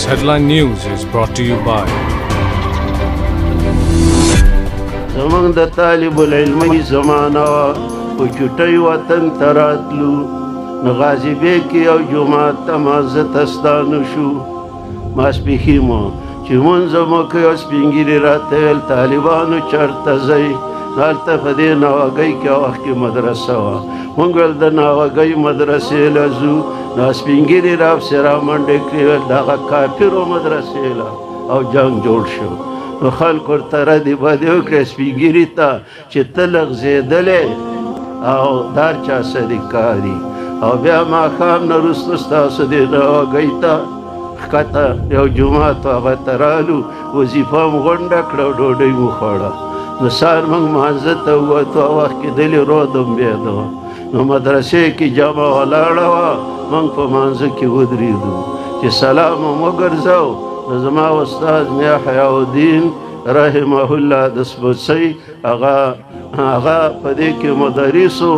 This headline news is brought to you by زمانگ د طالب العلمی زمانه په چټۍ وطن ته راتلو نو غازي بیک یو جومات ته مازه تستانه شو ماسپښین مو چې مونځ مو کوي او سپین ږیري راته ویل طالبانو چېرته ځئ هلته په دې ناوګۍ کې هغه وخت کې مدرسه وه مونږ ویل د ناوګۍ مدرسې له ځو نو سپین ږیري راپسې رامنډې کړې ویل د هغه کافرو مدرسې له او جنګ جوړ شو نو خلکو ورته ردې بدې وکړې سپین ږیري ته چې ته لغزېدلی او دار چا سره کار دي او بیا ماښام نه وروسته ستاسو دې ناوګۍ ته ښکته یو جومات و هغه ته رالو وظیفه م غونډه کړه او ډوډۍ مو خوړه نو سهار موږ مانځه ته ووتو هغه وخت کې دلې رودم بېده وه نو مدرسې کې جمع ولاړه وه موږ په مانځه کې ودرېدو چې سلام هم وګرځو نو زما استاد میا حیاالدین رحمه الله د سپوڅۍ هغه په دې کې مدرس و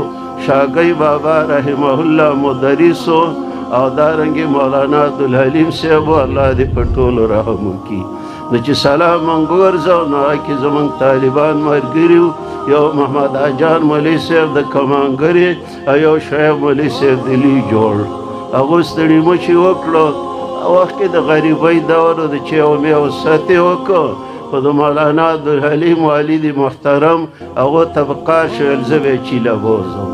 شاګی بابا رحمه الله مدرس و او دارنګې مولانا عبدالحلیم صاحب الله دې په ټولو رحم وکړي نو چې سلام موږ وګرځو نو هغه کې زموږ طالبان ملګري وو یو محمد اجان مولوي صاحب د کمانګرې او یو شعیب مولوي صاحب د لوی جوړ هغوی ستړي مشي وکړو وخت کې د غریبۍ دور د چې او مې او سطې وکړو خو د مولانا عبدالحلیم والد محترم هغو ته په کار شویل زه به یې چیله بوځم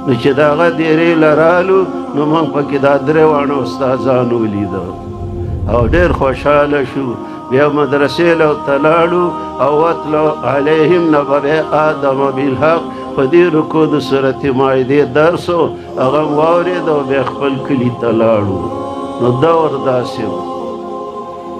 نو چې د هغه دیرې له رالو نو موږ پکې دا درې واړه استادان ولیده او ډېر خوشحاله شو بیا مدرسې له ورته لاړو او وتلو علیهم نبأ آدم بالحق په دې رکو د صورت مائدې درس و هغه م واورېد او بیا خپل کلي ته لاړو نو دور داسې و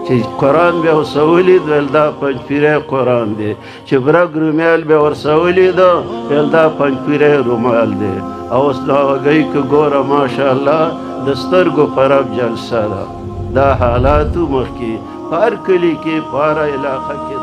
چې قرآن بیا ورسه ولید ویل دا پنجپیری قرآن دی چې برګ رومیال بیا ورسه ولیده ویل دا پنجپیری رومال دی او اوس ناوګۍ که ګوره ماشاءالله د سترګو په رب جلسه ده دا حالاتو مخکې په هر کلي کې په هره علاقه کې